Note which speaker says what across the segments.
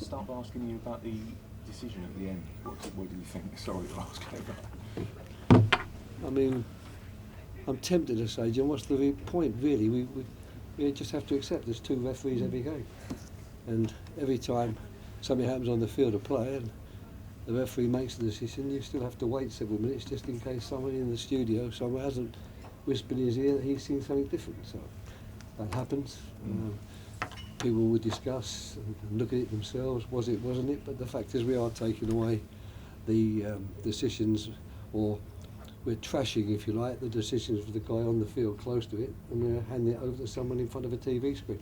Speaker 1: start by asking you about the decision at the end? What do you think? Sorry to ask over.
Speaker 2: I mean, I'm tempted to say, John, what's the point really? We just have to accept there's two referees every game. And every time something happens on the field of play and the referee makes the decision, you still have to wait several minutes just in case someone in the studio somewhere hasn't whispered in his ear that he's seen something different. So that happens. People will discuss and look at it themselves, was it, wasn't it? But the fact is we are taking away the decisions, or we're trashing, if you like, the decisions of the guy on the field close to it, and we're handing it over to someone in front of a TV screen.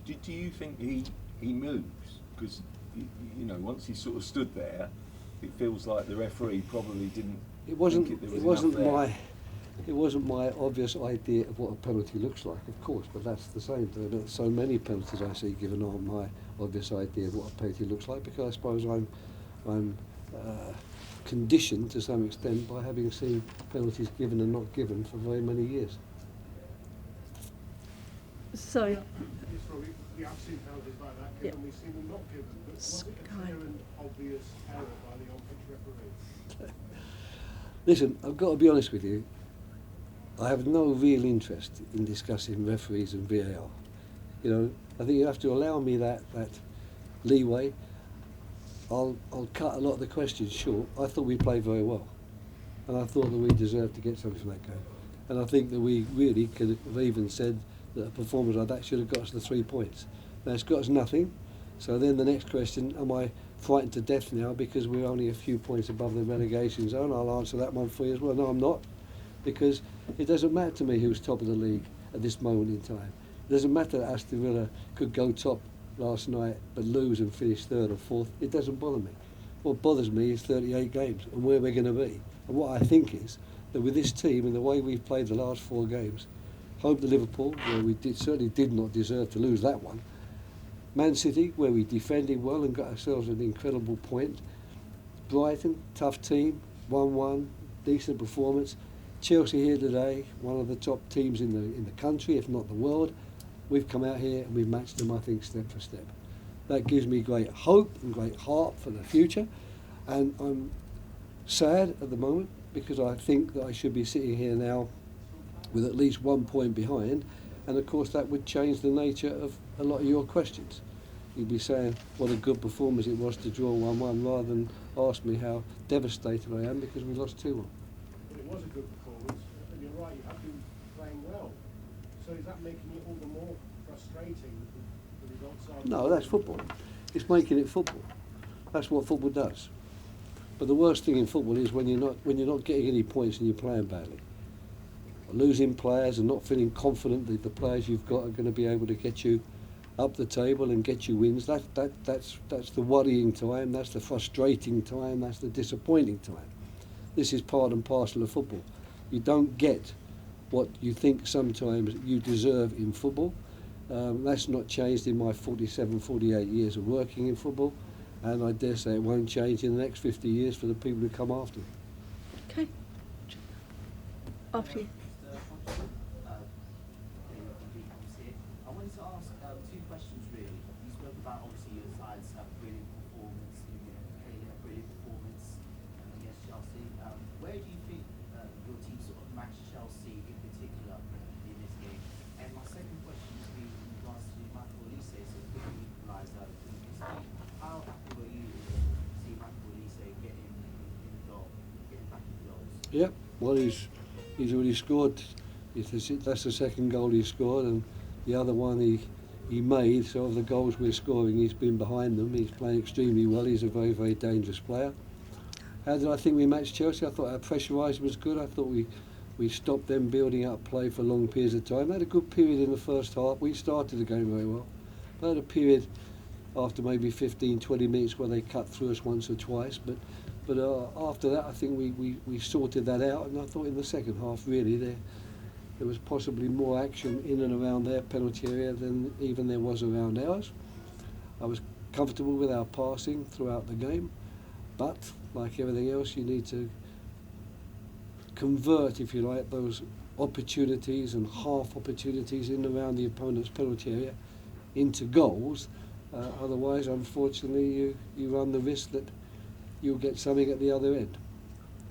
Speaker 1: Do you think he moves? Because, you know, once he sort of stood there, it feels like the referee probably didn't. It wasn't my obvious idea of what a penalty looks like, of course, but that's the same. There are so many penalties I see given on my obvious idea of what a penalty looks like, because I suppose I'm conditioned to some extent by having seen penalties given and not given for very many years.
Speaker 3: Sorry.
Speaker 4: Yes, Robbie, we have seen penalties like that given, we've seen them not given, but was it a clear and obvious error by the on-pitch referee?
Speaker 2: Listen, I've got to be honest with you, I have no real interest in discussing referees and VAR. You know, I think you have to allow me that leeway. I'll cut a lot of the questions short. I thought we played very well, and I thought that we deserved to get something from that game. And I think that we really could have even said that a performance like that should have got us the 3 points. Now it's got us nothing, so then the next question, am I frightened to death now because we're only a few points above the relegation zone? I'll answer that one for you as well. No, I'm not, because it doesn't matter to me who's top of the league at this moment in time. It doesn't matter that Aston Villa could go top last night but lose and finish third or fourth. It doesn't bother me. What bothers me is 38 games and where we're going to be. And what I think is that with this team and the way we've played the last 4 games, home to Liverpool, where we certainly did not deserve to lose that one, Man City, where we defended well and got ourselves an incredible point, Brighton, tough team, 1-1, decent performance, Chelsea here today, one of the top teams in the country, if not the world. We've come out here and we've matched them, I think, step for step. That gives me great hope and great heart for the future, and I'm sad at the moment because I think that I should be sitting here now with at least 1 point behind, and of course that would change the nature of a lot of your questions. You'd be saying what a good performance it was to draw 1-1 rather than ask me how devastated I am because we lost 2-1.
Speaker 4: But it was a good performance, and you're right, you have been playing well. So is that making it all the more frustrating that the results are?
Speaker 2: No, that's football. It's making it football. That's what football does. But the worst thing in football is when you're not getting any points and you're playing badly. Losing players and not feeling confident that the players you've got are going to be able to get you up the table and get you wins. That's the worrying time, that's the frustrating time, that's the disappointing time. This is part and parcel of football. You don't get what you think sometimes you deserve in football. That's not changed in my 47, 48 years of working in football, and I dare say it won't change in the next 50 years for the people who come after me.
Speaker 3: Okay. After you.
Speaker 5: I wanted to ask 2 questions really. You spoke about obviously your sides have brilliant performance, brilliant performance against Chelsea. Where do you think your team sort of matched Chelsea in particular in this game? And my second question would be in regards to Michael Olise, so the equaliser in this game. How happy were you to see Michael Olise getting in the goal, getting back in the goals?
Speaker 2: Yep, well he's already scored. That's the second goal he scored, and the other one he made. So of the goals we're scoring, he's been behind them. He's playing extremely well. He's a very, very dangerous player. How did I think we matched Chelsea? I thought our pressurising was good. I thought we stopped them building up play for long periods of time. They had a good period in the first half. We started the game very well. They had a period after maybe 15, 20 minutes where they cut through us once or twice. But after that, I think we sorted that out. And I thought in the second half, really, there was possibly more action in and around their penalty area than even there was around ours. I was comfortable with our passing throughout the game, but like everything else, you need to convert, if you like, those opportunities and half opportunities in and around the opponent's penalty area into goals, Otherwise, unfortunately, you run the risk that you'll get something at the other end.